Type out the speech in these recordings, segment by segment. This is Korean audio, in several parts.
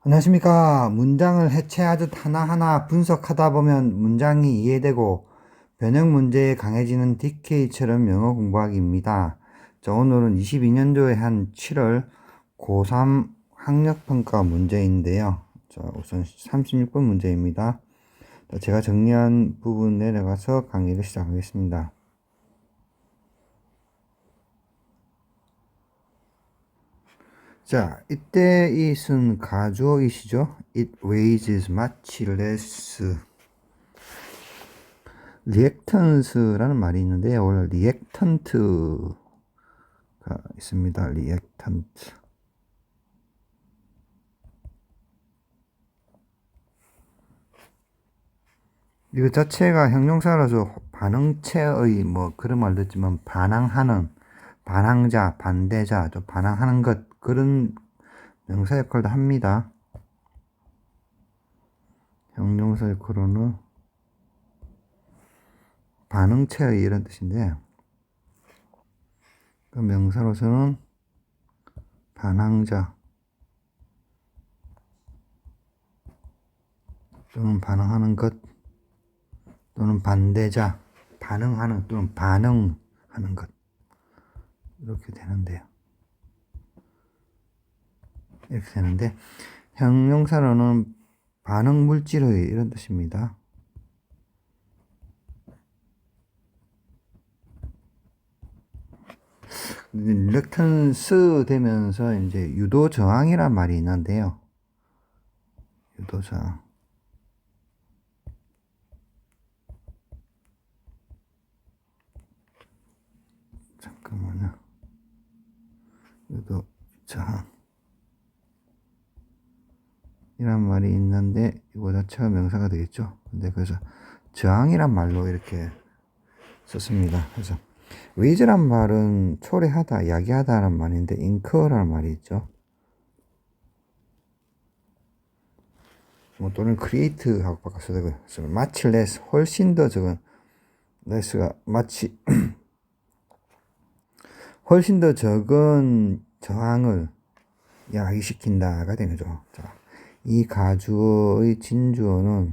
안녕하십니까. 문장을 해체하듯 하나하나 분석하다 보면 문장이 이해되고 변형 문제에 강해지는 DK처럼 영어 공부하기입니다. 자, 오늘은 22년도에 한 7월 고3 학력평가 문제인데요. 자, 우선 36번 문제입니다. 자, 제가 정리한 부분 내려가서 강의를 시작하겠습니다. 자, 이때 it은 가주어 it이죠. It weighs much less. 리액턴스라는 말이 있는데 원래 리액턴트가 있습니다. 리액턴트. 이거 자체가 형용사라서 반응체의 뭐 그런 말도 있지만 반항하는, 반항자, 반대자, 또 반항하는 것 그런 명사 역할도 합니다. 형용사 역할로는 반응체의 이런 뜻인데 그 명사로서는 반항자 또는 반응하는 것 또는 반대자, 반응하는 또는 반응하는 것 이렇게 되는데요. 이렇게 되는데 형용사로는 반응 물질의 이런 뜻입니다. 릴렉턴스 되면서 이제 유도 저항이란 말이 있는데요. 유도 저항. 잠깐만요. 유도 저항. 이란 말이 있는데 이거 자체가 명사가 되겠죠. 근데 그래서 저항이란 말로 이렇게 썼습니다. 그래서 웨이즈란 말은 초래하다, 야기하다라는 말인데 incur라는 말이 있죠. 뭐 또는 create하고 바꿔서 되고요. much less, 훨씬 더 적은 less가 마치 훨씬 더 적은 저항을 야기시킨다가 되는 거죠. 자, 이 가주어의 진주어는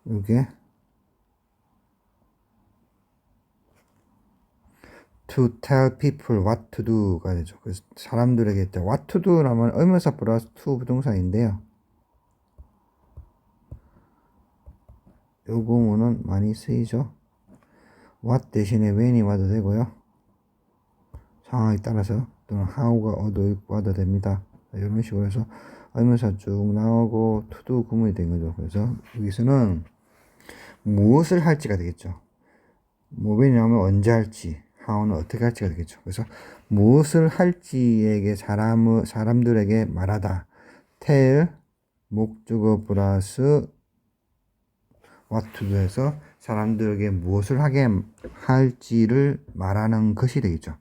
이게 to tell people what to do가 되죠. 그래서 사람들에게 what to do라면 의문사 플러스 to 부동사인데요. 요 구문은 많이 쓰이죠. what 대신에 when이 와도 되고요. 상황에 따라서 또는 how가 와도 됩니다. 이런 식으로 해서 의문사 쭉 나오고 to do 구문이 된 거죠. 그래서 여기서는 무엇을 할지가 되겠죠. 뭐 왜냐하면 언제 할지, how는 어떻게 할지가 되겠죠. 그래서 무엇을 할지에게 사람들에게 말하다. tell 목적어 플러스 what to do에서 사람들에게 무엇을 하게 할지를 말하는 것이 되겠죠.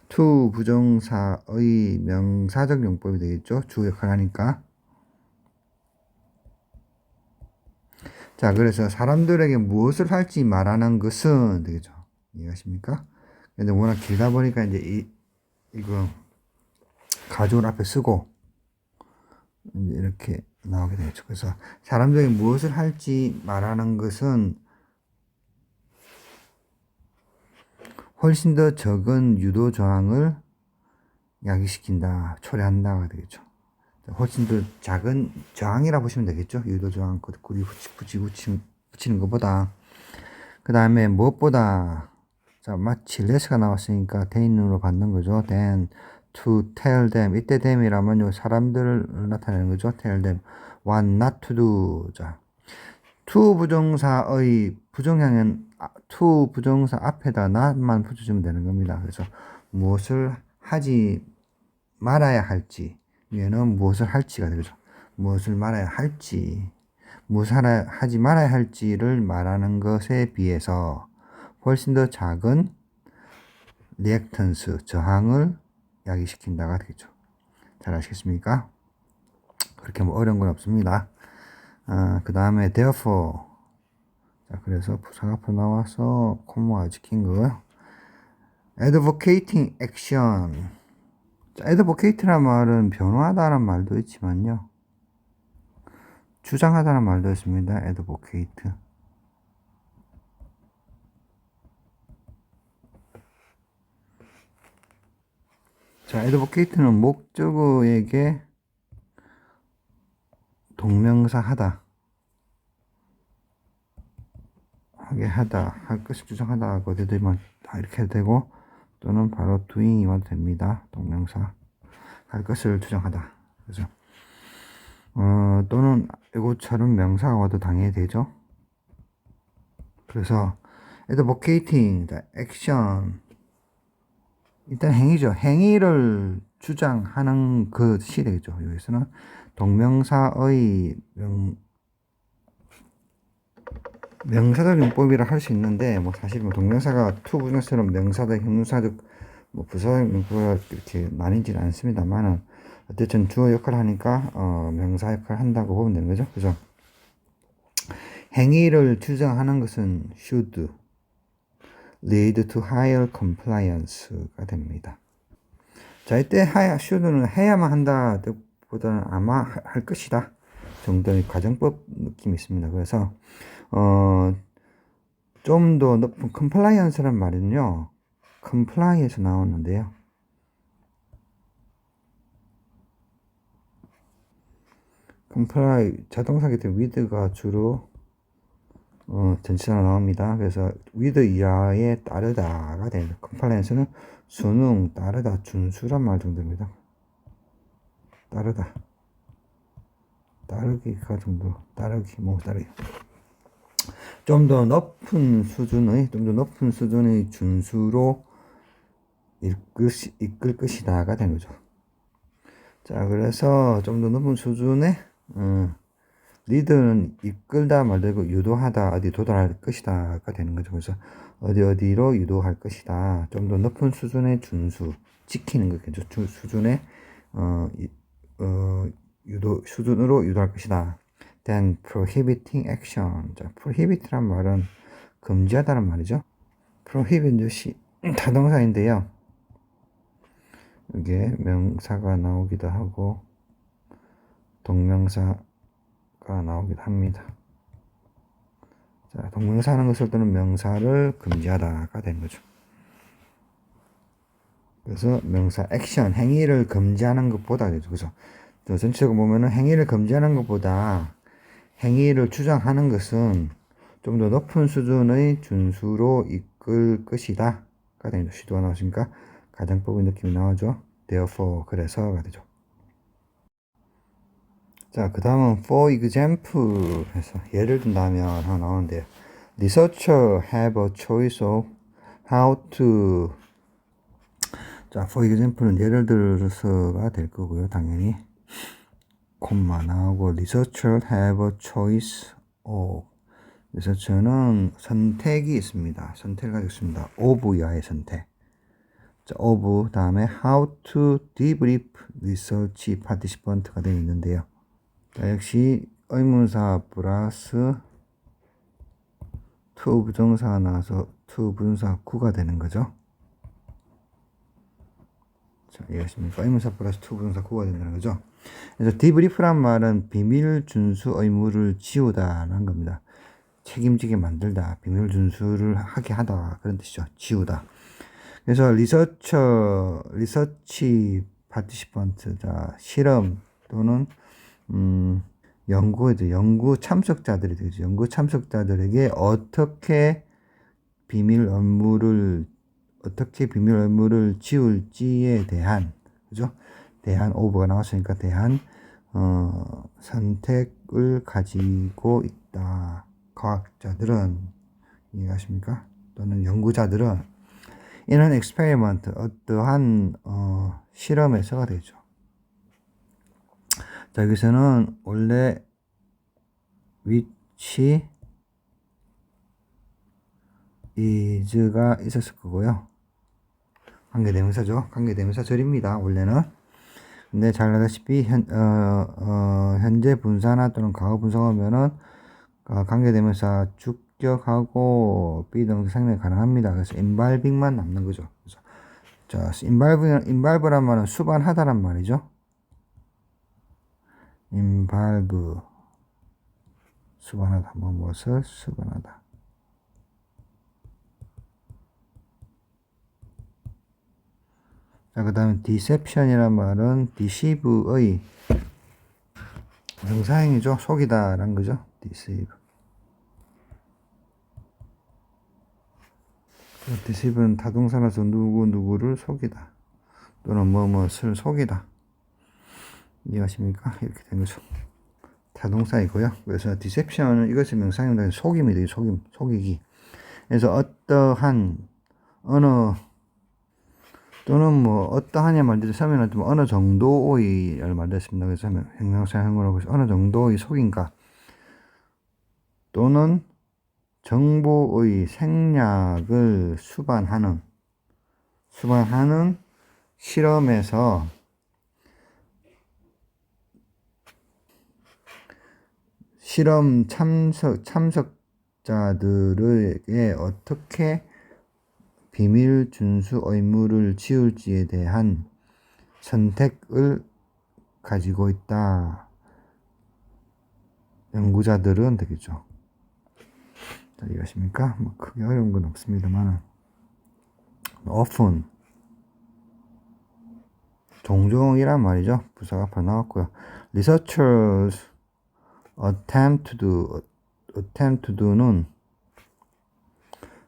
to 부정사의 명사적 용법이 되겠죠. 주 역할을 하니까. 자, 그래서 사람들에게 무엇을 할지 말하는 것은 되겠죠. 이해하십니까? 근데 워낙 길다 보니까 이제 이거 가족을 앞에 쓰고 이제 이렇게 나오게 되겠죠. 그래서 사람들에게 무엇을 할지 말하는 것은 훨씬 더 적은 유도 저항을 야기시킨다, 초래한다가 되겠죠. 훨씬 더 작은 저항이라 보시면 되겠죠. 유도 저항, 구리 붙이는 것보다. 그 다음에 무엇보다, 자, 마치 less가 나왔으니까 then으로 받는 거죠. then, to tell them. 이때 them이라면 요 사람들을 나타내는 거죠. tell them what not to do. 자, to 부정사의 부정형은 to 부정사 앞에다 not만 붙여주면 되는 겁니다. 그래서 무엇을 하지 말아야 할지, 얘는 무엇을 할지가 되죠. 무엇을 말아야 할지, 무엇을 하지 말아야 할지를 말하는 것에 비해서 훨씬 더 작은 리액턴스, 저항을 야기시킨다가 되겠죠. 잘 아시겠습니까? 그렇게 뭐 어려운 건 없습니다. 그 다음에 therefore. 자, 그래서 부사가 앞으로 나와서 콤마가 지킨 거고요. advocating action. 자, advocate란 말은 변호하다는 말도 있지만요. 주장하다는 말도 있습니다. advocate. 자, advocate는 목적어에게 동명사 하다, 하게 하다, 할 것을 주장하다, 어디 되면 다 이렇게 해도 되고, 또는 바로 doing이 와도 됩니다. 동명사. 할 것을 주장하다. 그죠? 또는 이것처럼 명사가 와도 당연히 되죠. 그래서 advocating, action. 일단 행위죠. 행위를 주장하는 것이 되겠죠. 여기서는 동명사의 명사적 용법이라 할 수 있는데, 뭐 사실 뭐 동명사가 투부정사처럼 명사적, 형용사적, 뭐 부사적 용법이 이렇게 나뉘지는 않습니다만은 어쨌든 주어 역할을 하니까 명사 역할을 한다고 보면 되는 거죠. 그죠? 행위를 주장하는 것은 should lead to higher compliance가 됩니다. 자, 이때 should는 해야만 한다 보다는 아마 할 것이다 정도의 가정법 느낌이 있습니다. 그래서 좀 더 높은 compliance란 말은요, comply에서 나오는데요. comply 자동사기 때문에 with가 주로 전치사로 나옵니다. 그래서 with 이하에 따르다가 됩니다. compliance는 순응, 따르다, 준수란 말 정도입니다. 따르다, 따르기가 정도, 따르기, 뭐 따르기. 좀 더 높은 수준의 준수로 이끌 것이다가 된 거죠. 자, 그래서 좀 더 높은 수준의 리드는 이끌다 말되고 유도하다, 어디 도달할 것이다가 되는 거죠. 그래서 어디로 유도할 것이다. 좀 더 높은 수준의 준수, 지키는 거겠죠. 수준의 수준으로 유도할 것이다. Then prohibiting action. 자, prohibit란 말은 금지하다는 말이죠. prohibit 타동사인데요. 이게 명사가 나오기도 하고 동명사가 나오기도 합니다. 자, 동명사 하는 것을 또는 명사를 금지하다가 되는 거죠. 그래서 명사 액션, 행위를 금지하는 것보다, 그래서 전체적으로 보면은 행위를 금지하는 것보다 행위를 주장하는 것은 좀 더 높은 수준의 준수로 이끌 것이다 가 되는 거죠. 시도가 나오시니까 가정법의 느낌이 나오죠. therefore, 그래서가 되죠. 자, 그 다음은 for example 해서 예를 든다면 하나 나오는데요. Researcher have a choice of how to. 자, for example는 예를 들어서가 될 거고요. 당연히 콤마 나오고 researcher have a choice of. researcher는 선택이 있습니다. 선택을 가지고 있습니다. of 야의 선택. 자, of 다음에 how to debrief research participant가 되어 있는데요. 자, 역시 의문사 플러스 to 부정사가 나와서 to 부정사 구가 되는 거죠. 자, 이해하십니까? 의문사 플러스 to 부정사 구가 된다는 거죠. 그래서 debrief란 말은 비밀 준수 의무를 지우다라는 겁니다. 책임지게 만들다, 비밀 준수를 하게 하다, 그런 뜻이죠. 지우다. 그래서 리서치 파티시펀트, 자, 실험 또는 연구 참석자들이 되죠. 연구 참석자들에게 어떻게 비밀 업무를 지울지에 대한, 그죠? 대한 오버가 나왔으니까 대한 선택을 가지고 있다. 과학자들은, 이해가십니까? 또는 연구자들은 이런 experiment, 어떠한 실험에서가 되죠. 자, 여기서는 원래 which is가 있었을 거고요. 관계대명사죠. 관계대명사절입니다. 원래는. 근데 잘 알다시피 현재 분사나 또는 과거 분사가 오면은 관계대명사 주격하고 비동사 생략 가능합니다. 그래서 involving만 남는 거죠. 그래서 자, involve란 말은 수반하다란 말이죠. involve 수반하다, 무엇을 수반하다. 자, 그 다음에 deception이란 말은 deceive의 명사형이죠. 속이다라는 거죠. deceive. deceive는 타동사라서 누구를 속이다. 또는 무엇을 속이다. 이해하십니까? 이렇게 된 거죠. 타동사이고요. 그래서 deception은 이것의 명사형은 속임이 되죠. 속이기. 그래서 어떠한, 어느, 또는 뭐, 어떠하냐 말들 서면은 어느 정도의를 말했습니다. 그래서 형용사형으로 어느 정도의 속인가. 또는 정보의 생략을 수반하는 실험에서 실험 참석자들에게 어떻게 비밀 준수 의무를 지울지에 대한 선택을 가지고 있다. 연구자들은 되겠죠. 자, 이해하십니까? 뭐 크게 어려운 건 없습니다만 often 종종이란 말이죠. 부사가 앞으로 나왔고요. researchers attempt to do는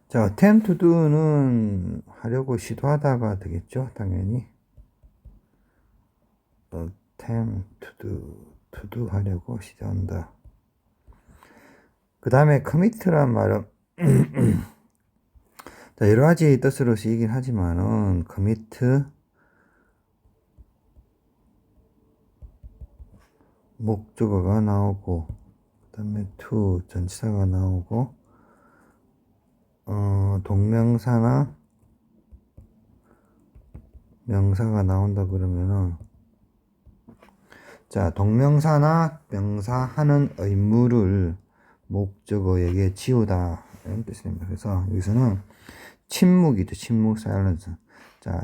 자, attempt to do는 하려고 시도하다가 되겠죠. 당연히 attempt to do 하려고 시도한다. 그 다음에 commit란 말은 자, 여러 가지 뜻으로 쓰이긴 하지만은 commit 목적어가 나오고 그 다음에 to 전치사가 나오고 동명사나 명사가 나온다 그러면은 자, 동명사나 명사하는 의무를 목적어에게 지우다 이런 뜻입니다. 그래서 여기서는 침묵이죠. 침묵, silence. 자,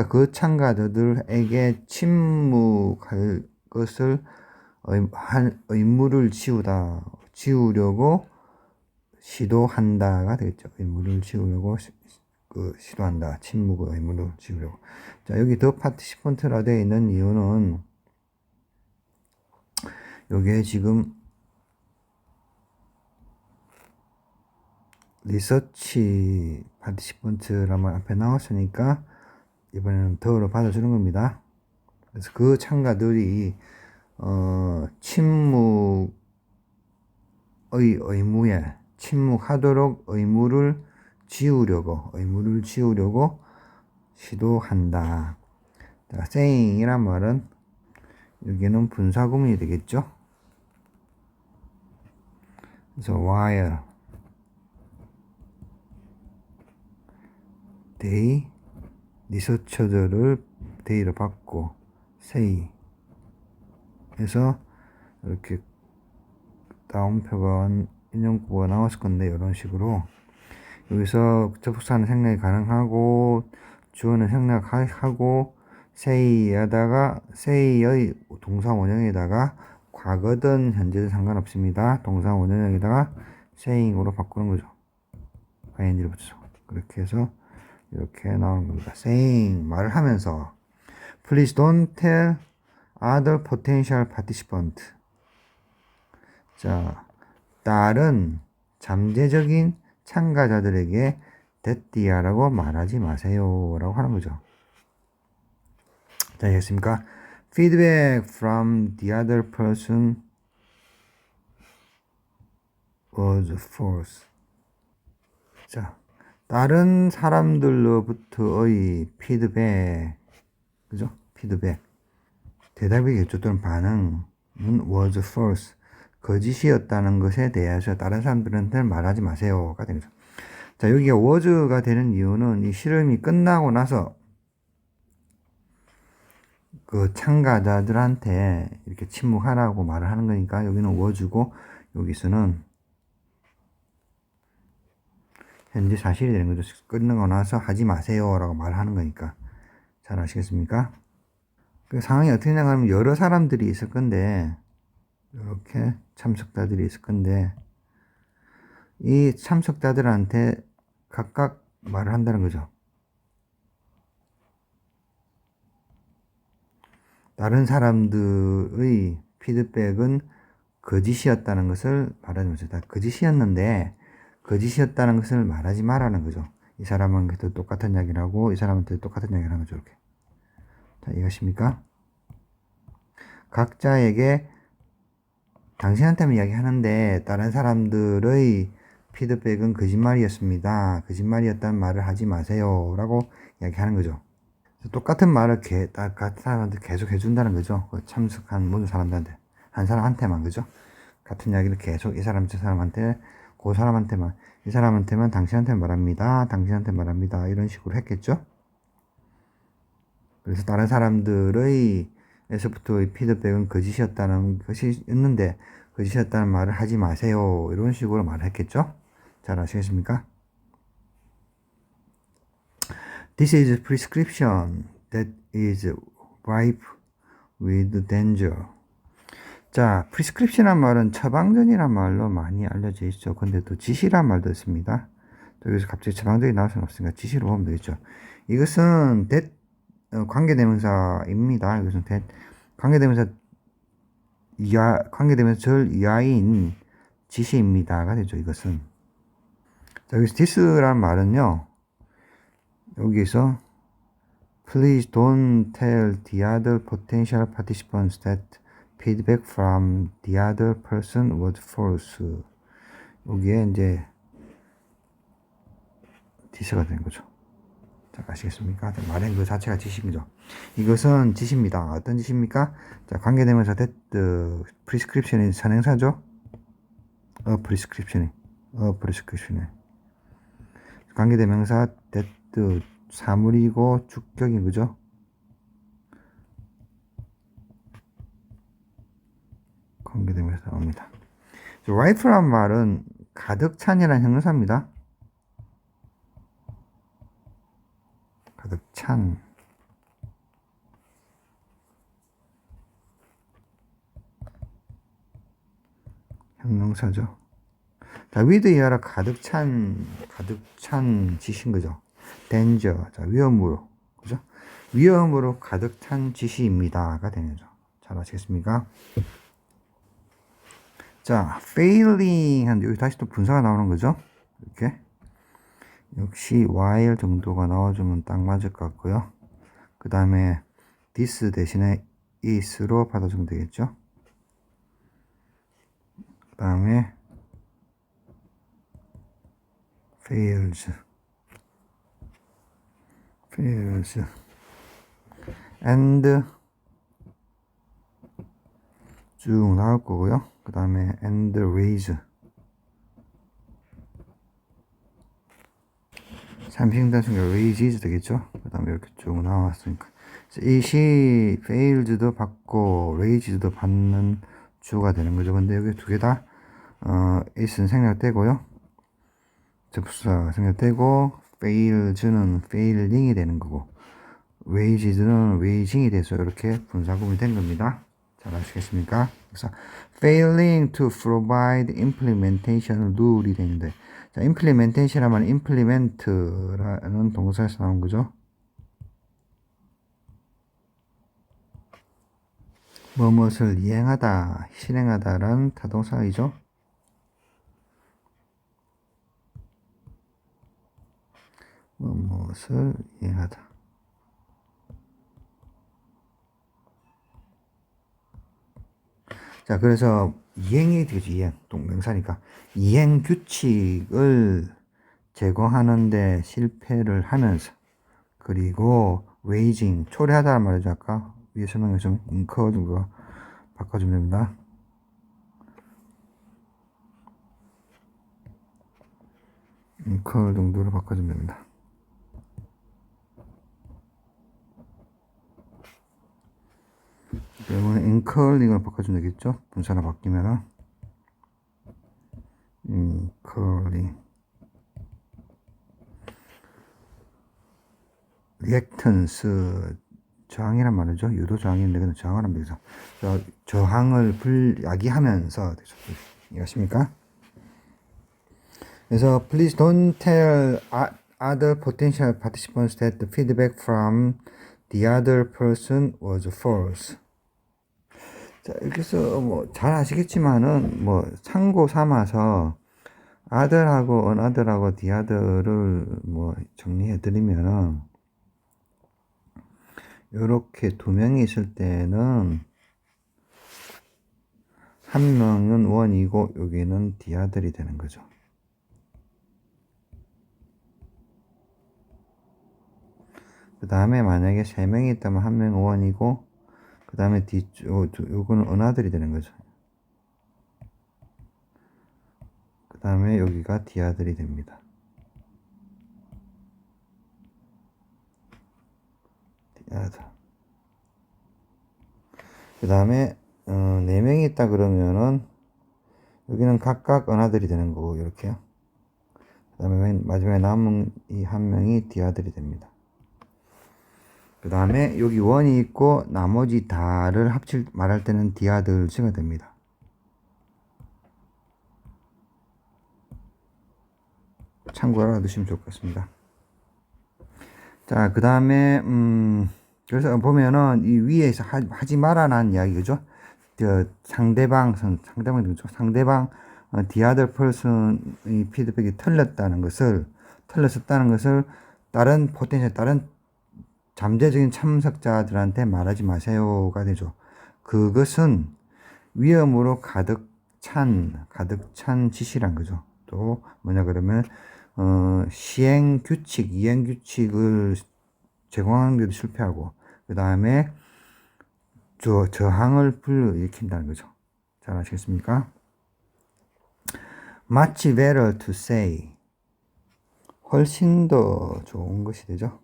그 참가자들에게 침묵할 것을 의무를 지우려고 시도한다가 되겠죠. 의무를 지우려고 시도한다. 침묵의 의무를 지우려고. 자, 여기 더 파티시펀트라 되어 있는 이유는 여기에 지금 리서치 파티시펀트란 말 앞에 나왔으니까 이번에는 더로 받아주는 겁니다. 그래서 그 참가들이 침묵의 의무에 침묵하도록 의무를 지우려고 시도한다. 자, saying이란 말은 여기는 분사구문이 되겠죠. 그래서 while they 리서처들을 they로 받고 say 해서 이렇게 다운표가 인용구가 나왔을 건데 이런 식으로 여기서 접속사는 생략이 가능하고 주어는 생략하고 say의 동사 원형에다가 과거든 현재든 상관없습니다. 동사 원형에다가 saying으로 바꾸는 거죠. ing를 붙여서 그렇게 해서 이렇게 나오는 겁니다. saying 말을 하면서 Please don't tell other potential participant. 자, 다른 잠재적인 참가자들에게 됐디야라고 말하지 마세요 라고 하는 거죠. 자, 이해했습니까? Feedback from the other person was false. 자, 다른 사람들로부터의 피드백, 그죠? 피드백. 대답이겠죠. 또는 반응은 was false. 거짓이었다는 것에 대해서 다른 사람들한테 말하지 마세요가 되는 거죠. 자, 여기가 was가 되는 이유는 이 실험이 끝나고 나서 그 참가자들한테 이렇게 침묵하라고 말을 하는 거니까 여기는 was고 여기서는 현재 사실이 되는 거죠. 끝나고 나서 하지 마세요라고 말하는 거니까. 잘 아시겠습니까? 그 상황이 어떻게 나가면 여러 사람들이 있을 건데, 이렇게 참석자들이 있을 건데, 이 참석자들한테 각각 말을 한다는 거죠. 다른 사람들의 피드백은 거짓이었다는 것을 말하는 거죠. 다 거짓이었는데, 거짓이었다는 것을 말하지 말라는 거죠. 이 사람한테도 똑같은 이야기를 하고, 이 사람한테도 똑같은 이야기를 하는 거죠. 이렇게. 자, 이해하십니까? 각자에게 당신한테만 이야기하는데, 다른 사람들의 피드백은 거짓말이었습니다. 거짓말이었다는 말을 하지 마세요. 라고 이야기하는 거죠. 똑같은 말을 같은 사람한테 계속 해준다는 거죠. 그 참석한 모든 사람들한테. 한 사람한테만, 그죠? 같은 이야기를 계속 이 사람, 저 사람한테, 그 사람한테만, 이 사람한테만 당신한테 말합니다. 당신한테 말합니다. 이런 식으로 했겠죠? 그래서 다른 사람들의 에서부터의 피드백은 거짓이었다는 것이 있는데, 거짓이었다는 말을 하지 마세요. 이런 식으로 말을 했겠죠? 잘 아시겠습니까? This is a prescription that is ripe with danger. 자, prescription이란 말은 처방전이란 말로 많이 알려져 있죠. 근데 또 지시란 말도 있습니다. 여기서 갑자기 처방전이 나올 수는 없으니까 지시로 보면 되겠죠. 이것은 관계대명사입니다. 이것은 관계대명사 관계대명사 절 이하인 지시입니다가 되죠. 이것은. 자, 여기서 this란 말은요. 여기서 Please don't tell the other potential participants that feedback from the other person was false. 여기에 이제 this가 되는 거죠. 자, 아시겠습니까? 말한 그 자체가 지시죠. 이것은 지시입니다. 어떤 지시입니까? 자, 관계대명사 that prescription이 선행사죠. prescription이 관계대명사 that 사물이고 주격인 거죠. 관계대명사 나옵니다. ripe란 말은 가득 찬이라는 형용사입니다. 가득 찬. 형용사죠. 자, with 이하라 가득 찬 지시인 거죠. danger. 자, 위험으로. 그죠? 위험으로 가득 찬 지시입니다가 되는 거죠. 잘 아시겠습니까? 자, failing 한 여기 다시 또 분사가 나오는 거죠. 이렇게. 역시 while 정도가 나와주면 딱 맞을 것 같고요. 그 다음에 this 대신에 is로 받아주면 되겠죠. 그 다음에 fails and 쭉 나올 거고요. 그 다음에 and raise 삼식단수가 raises 되겠죠. 그 다음에 이렇게 쭉 나왔으니까 이 시 fails도 받고 raises도 받는 주가 되는 거죠. 근데 여기 두 개 다 is는 생략되고요. 접수사 생략되고 fails는 failing이 되는 거고 wages는 waging이 돼서 이렇게 분사구분이 된 겁니다. 잘 아시겠습니까? 그래서 failing to provide implementation rule이 되는데, 자, implementation 하면 implement라는 동사에서 나온 거죠. 무엇을 이행하다, 실행하다라는 타동사이죠. 무엇을 이행하다. 자, 그래서 이행이 되죠. 이행. 동명사니까. 이행 규칙을 제공하는데 실패를 하면서, 그리고 waging, 초래하다는 말이죠. 아까 위에 설명해 좀 incur 정도 바꿔주면 됩니다. incur 정도로 바꿔주면 됩니다. 그러면 incurring으로 바꿔주면 되겠죠? 분사가 바뀌면은 incurring reactance, 저항이란 말이죠. 유도 저항인데 그는 저항을 합니다. 그래서 저항을 야기하면서 되죠. 이해하십니까? 그래서 please don't tell other potential participants that the feedback from the other person was false. 자, 여기서 뭐 잘 아시겠지만은 뭐 참고 삼아서 other하고 another하고 the other를 뭐 정리해 드리면은 요렇게 두 명이 있을 때는 한 명은 원이고 여기는 the other이 되는 거죠. 그 다음에 만약에 세 명이 있다면 한 명은 원이고 그 다음에 요거는 another이 되는 거죠. 그 다음에 여기가 the other이 됩니다. the other. 그 다음에 네 명이 있다 그러면은 여기는 각각 another이 되는 거고 이렇게요. 그 다음에 마지막에 남은 이 한 명이 the other이 됩니다. 그 다음에 여기 원이 있고 나머지 다를 말할 때는 the others가 됩니다. 참고로 알아두시면 좋을 것 같습니다. 자, 그 다음에 그래서 보면은 이 위에서 하지 말아라는 이야기, 그죠? 상대방 the other person의 피드백이 틀렸었다는 것을 다른 잠재적인 참석자들한테 말하지 마세요가 되죠. 그것은 위험으로 가득 찬 짓이란 거죠. 또 뭐냐 그러면 이행 규칙을 제공하는 데도 실패하고 그 다음에 저항을 불러일으킨다는 거죠. 잘 아시겠습니까? Much better to say, 훨씬 더 좋은 것이 되죠.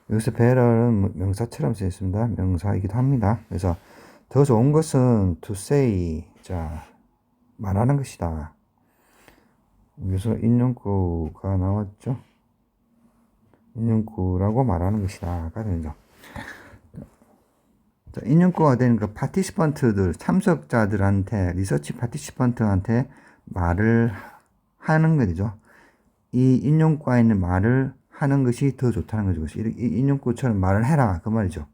여기서 better는 명사처럼 쓰여 있습니다. 명사이기도 합니다. 그래서 더 좋은 것은 to say, 자, 말하는 것이다. 여기서 인용구가 나왔죠. 인용구라고 말하는 것이다가 되죠. 인용구가 되는 그 파티시펀트들, 참석자들한테, 리서치 파티시펀트한테 말을 하는 거죠. 이 인용구에 있는 말을 하는 것이 더 좋다는 거죠. 이 인용구처럼 말을 해라 그 말이죠.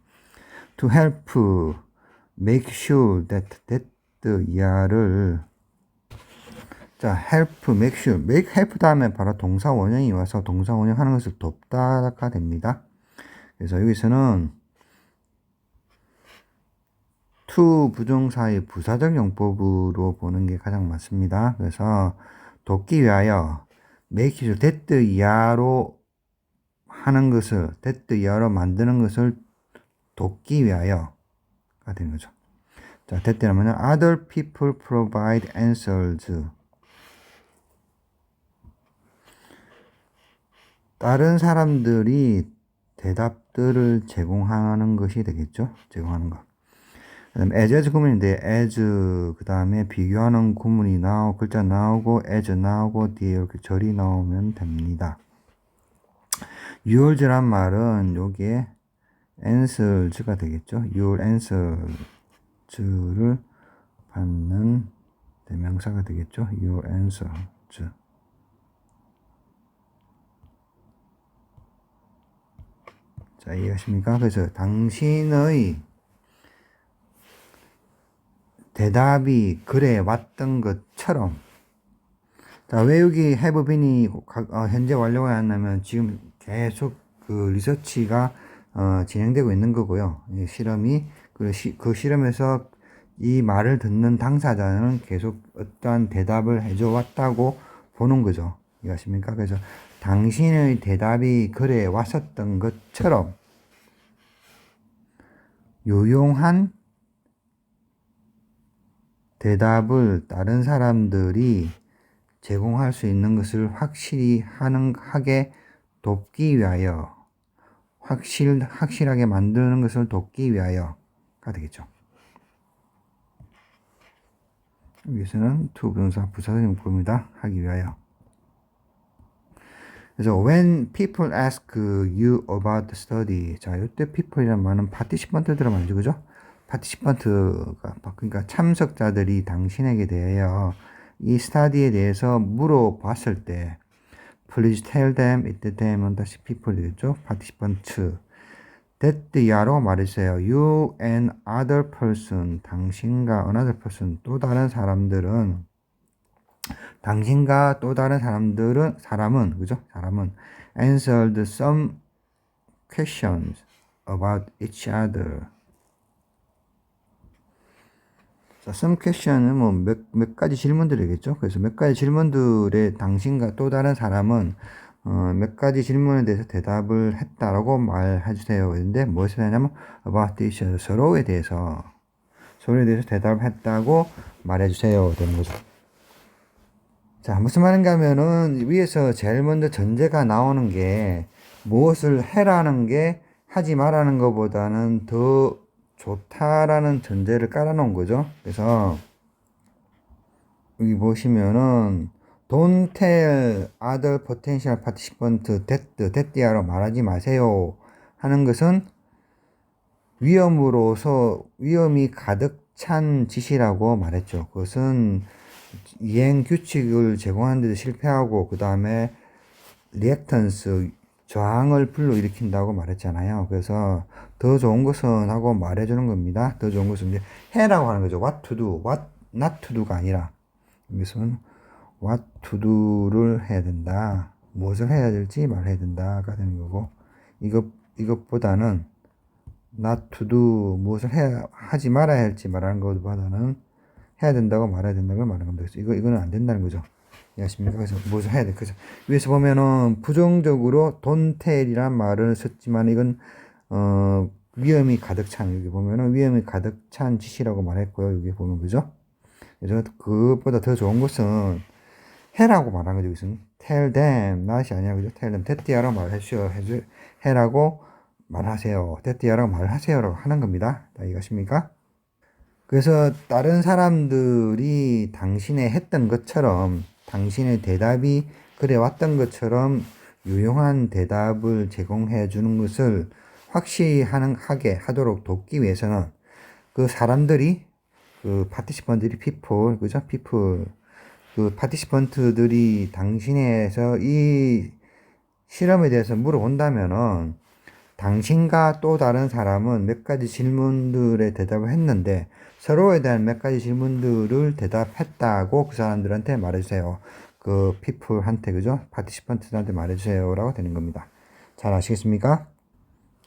To help make sure that 이하를 자, help, make sure, make help 다음에 바로 동사 원형이 와서 동사 원형하는 것을 돕다가 됩니다. 그래서 여기서는 to 부정사의 부사적 용법으로 보는 게 가장 맞습니다. 그래서 돕기 위하여 make sure that 이하로 하는 것을 that 이하로 만드는 것을 돕기 위하여가 되는 거죠. 자, that는 뭐냐? Other people provide answers. 다른 사람들이 대답들을 제공하는 것이 되겠죠. 제공하는 것. 그다음에 as 구문인데 as 그 다음에 비교하는 구문이 글자 나오고 as 나오고 뒤에 이렇게 절이 나오면 됩니다. your's란 말은 여기에 answers가 되겠죠. your answers를 받는 대명사가 되겠죠. your answers. 자, 이해하십니까? 그래서 당신의 대답이 그래 왔던 것처럼. 자, 왜 여기 have been이 현재 완료가 왔냐면 지금 계속 그 리서치가 진행되고 있는 거고요. 실험이 그 실험에서 이 말을 듣는 당사자는 계속 어떠한 대답을 해줘 왔다고 보는 거죠. 이해하십니까? 그래서 당신의 대답이 그래 왔었던 것처럼 유용한 대답을 다른 사람들이 제공할 수 있는 것을 확실히 하게 돕기 위하여, 확실하게 만드는 것을 돕기 위하여가 되겠죠. 여기서는 to 부정사 부사적 용법입니다. 하기 위하여. 그래서 when people ask you about the study, 자, 이때 people이란 말은 participant 들어가죠, 그죠? participant가 그러니까 참석자들이 당신에게 대하여 이 스터디에 대해서 물어봤을 때, please tell them, 이때 them은 다시 people 되겠죠? participant. that ya라고 말해주세요. You and other person, 당신과 another person, 또 다른 사람들은, 당신과 또 다른 사람은, 그죠? 사람은 answered some questions about each other. 자, some question은 뭐 몇 가지 질문들이겠죠. 그래서 몇 가지 질문들에 당신과 또 다른 사람은 몇 가지 질문에 대해서 대답을 했다라고 말해주세요. 그런데 무엇을 하냐면 about each other, 서로에 대해서 대답을 했다고 말해주세요. 되는 거죠. 자, 무슨 말인가 하면은 위에서 제일 먼저 전제가 나오는 게 무엇을 해라는 게 하지 말라는 것보다는 더 좋다라는 전제를 깔아놓은 거죠. 그래서 여기 보시면은 Don't tell other potential participants that야로 말하지 마세요 하는 것은 위험이 가득 찬 짓이라고 말했죠. 그것은 이행 규칙을 제공하는 데도 실패하고 그 다음에 리액턴스 저항을 불러일으킨다고 말했잖아요. 그래서 더 좋은 것은 하고 말해주는 겁니다. 더 좋은 것은 이제 해라고 하는 거죠. What to do, what not to do가 아니라 여기서는 what to do를 해야 된다. 무엇을 해야 될지 말해야 된다가 되는 거고 이것보다는 not to do 무엇을 하지 말아야 할지 말하는 것보다는 해야 된다고 말해야 된다고 말하는 겁니다. 그래서 이거는 안 된다는 거죠. 이해하십니까? 그래서 무엇을 해야 돼. 그래서 위에서 보면은 부정적으로 don't tell이란 말을 썼지만 이건 위험이 가득 찬, 여기 보면은 위험이 가득 찬 짓이라고 말했고요. 여기 보면 그죠? 그래서 그것보다 더 좋은 것은 해라고 말한 거죠. 여기서는 tell them, not이 아니야. 그죠? tell them, that야라고 말하시오. 해라고 말하세요. that야라고 말하세요라고 하는 겁니다. 다 이해하십니까? 그래서 다른 사람들이 당신의 했던 것처럼 당신의 대답이 그래 왔던 것처럼 유용한 대답을 제공해 주는 것을 하게 하도록 돕기 위해서는 그 사람들이 그 파티시펀트들이 people, 그죠? people 그 파티시펀트들이 당신에서 이 실험에 대해서 물어본다면은 당신과 또 다른 사람은 몇 가지 질문들에 대답을 했는데 서로에 대한 몇 가지 질문들을 대답했다고 그 사람들한테 말해주세요. 그 people한테, 그죠? 파티시펀트들한테 말해주세요라고 되는 겁니다. 잘 아시겠습니까?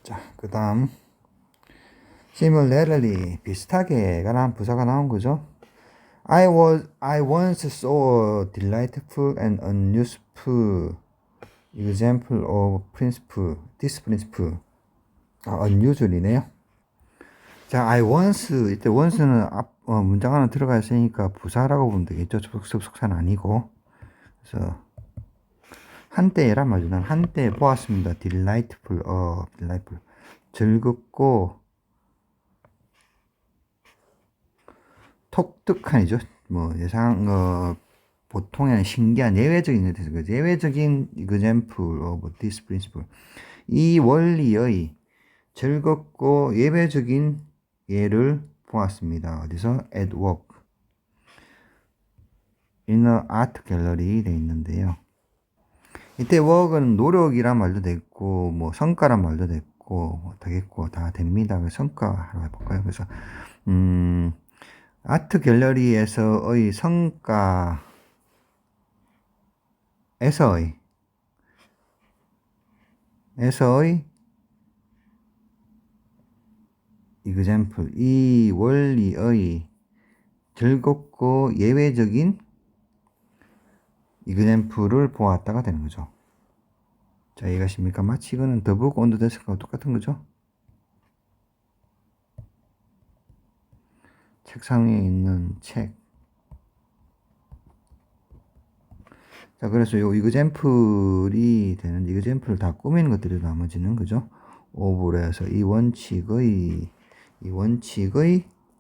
자, 그 다음 similarly, 비슷하게가 난 부사가 나온 거죠. I once saw a delightful and unuseful example of this principle. unusual이네요. 자, I once, 이때 once는 문장 하나 들어가 있으니까 부사라고 보면 되겠죠. 접속사는 아니고. 그래서 한때란 말이죠. 난 한때 보았습니다. delightful, delightful. 즐겁고 독특한이죠. 뭐 보통의 신기한 예외적인 example of this principle. 이 원리의 즐겁고 예외적인 예를 보았습니다. 어디서? at work. in a art gallery 돼 있는데요. 이때 work은 노력이란 말도 됐고, 뭐 성과란 말도 됐고, 뭐 되겠고, 다 됩니다. 성과로 해볼까요? 그래서, 아트 갤러리에서의 에서의 example, 이 원리의 즐겁고 예외적인 example를 보았다가 되는 거죠. 자, 이해가십니까? 마치 이거는 The Book on the Desk하고 똑같은 거죠. 책상 위에 있는 책. 자, 그래서 요 example이 되는 example을 다 꾸미는 것들이 나머지는 그죠? 오브에서 이 원칙의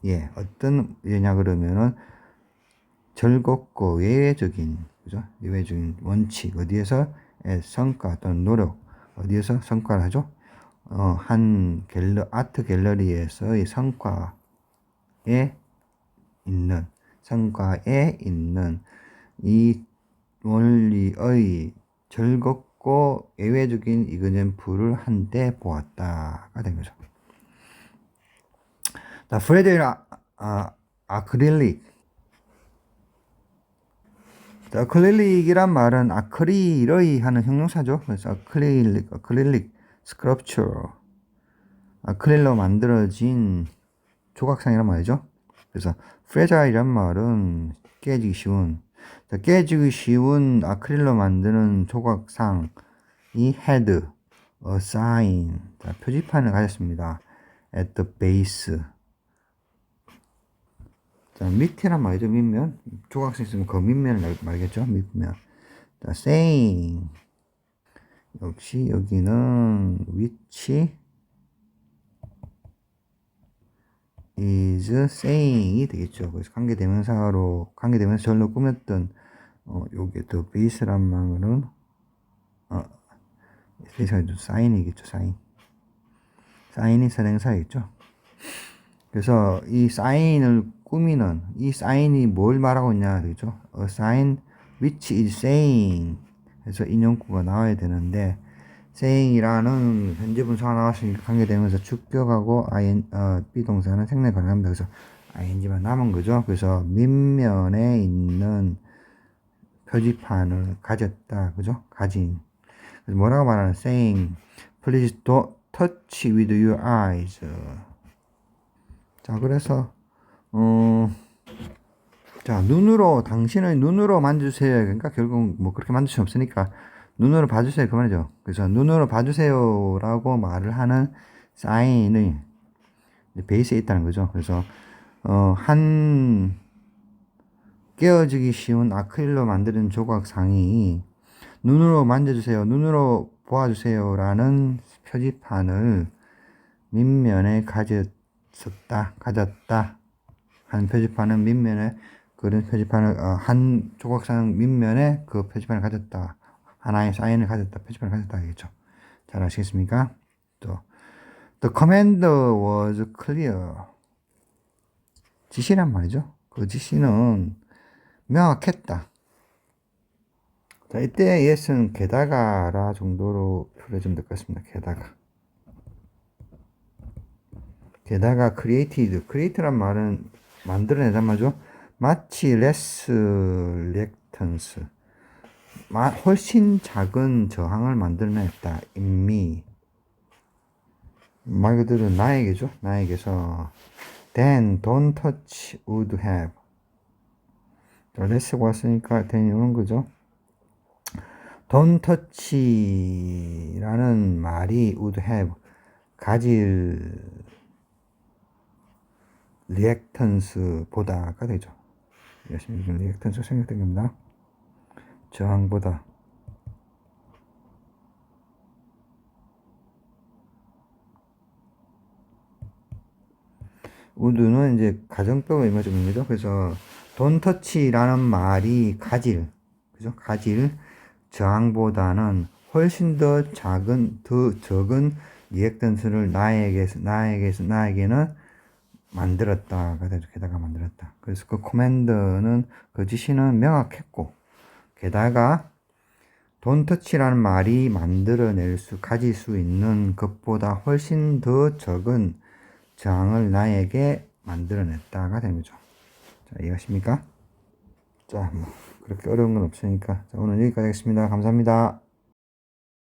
예, 어떤 예냐 그러면은 즐겁고 예외적인, 그죠? 예외적인 원칙 어디에서 성과 또는 노력, 어디에서 성과를 하죠? 한 아트 갤러리에서의 성과에 있는 이 원리의 즐겁고 예외적인 이그젠플을 한데 보았다가 된 거죠. 자, 프레드릴 아크릴릭. 자, 아크릴릭이란 말은 아크릴의 하는 형용사죠. 그래서 아크릴릭 스컬프처. 아크릴로 만들어진 조각상이란 말이죠. 그래서 프레자일이란 말은 깨지기 쉬운. 자, 깨지기 쉬운 아크릴로 만드는 조각상이 had a sign. 자, 표지판을 가졌습니다. at the base. 자, 밑이란 말이죠. 밑면. 조각상 있으면 그 밑면을 말겠죠. 밑면. 자, saying. 역시 여기는 which is saying이 되겠죠. 그래서 관계대명사로 절로 꾸몄던 요게 the base란 말은 사인이겠죠. 사인이 선행사겠죠. 그래서 이 사인을 꾸미는 이 사인이 뭘 말하고 있냐 되겠죠. A sign which is saying. 그래서 인용구가 나와야 되는데 saying이라는 현재 분사가 나왔으니까 관계되면서 주격하고 비동사는 생략 가능합니다. 그래서 ing만 남은 거죠. 그래서 밑면에 있는 표지판을 가졌다. 그죠? 가진. 그래서 뭐라고 말하는 saying please don't touch with your eyes. 자, 그래서 자, 당신의 눈으로 만져주세요. 그러니까 결국 뭐 그렇게 만질 수 없으니까 눈으로 봐주세요. 그 말이죠. 그래서 눈으로 봐주세요라고 말을 하는 사인이 베이스에 있다는 거죠. 그래서 한 깨어지기 쉬운 아크릴로 만드는 조각상이 눈으로 만져주세요. 눈으로 보아주세요라는 표지판을 밑면에 가졌다. 한 표지판은 밑면에 그런 표지판을 한 조각상 밑면에 그 표지판을 가졌다. 하나의 사인을 가졌다. 표지판을 가졌다 하겠죠. 잘 아시겠습니까? 또 The command was clear. 지시란 말이죠. 그 지시는 명확했다. 자, 이때 yes는 게다가라 정도로 풀어주면 될 것 같습니다. 게다가 create란 말은 만들어내단 말이죠. 마치 less reactance. 훨씬 작은 저항을 만들어냈다. in me. 말 그대로 나에게죠. 나에게서 then don't touch would have. less가 왔으니까 then이 오는 거죠. don't touch라는 말이 would have 가질 리액턴스보다가 되죠. 리액턴스 생략된 겁니다. 저항보다. 우드는 이제 가정법의 의미죠. 그래서 don't touch라는 말이 가질 저항보다는 훨씬 더 적은 리액턴스를 나에게는 만들었다가 되죠. 게다가 만들었다. 그래서 그 코맨드는 그 지시는 명확했고, 게다가 don't touch라는 말이 가질 수 있는 것보다 훨씬 더 적은 저항을 나에게 만들어냈다가 되는 거죠. 자, 이해하십니까? 자, 뭐 그렇게 어려운 건 없으니까. 자, 오늘 여기까지 하겠습니다. 감사합니다.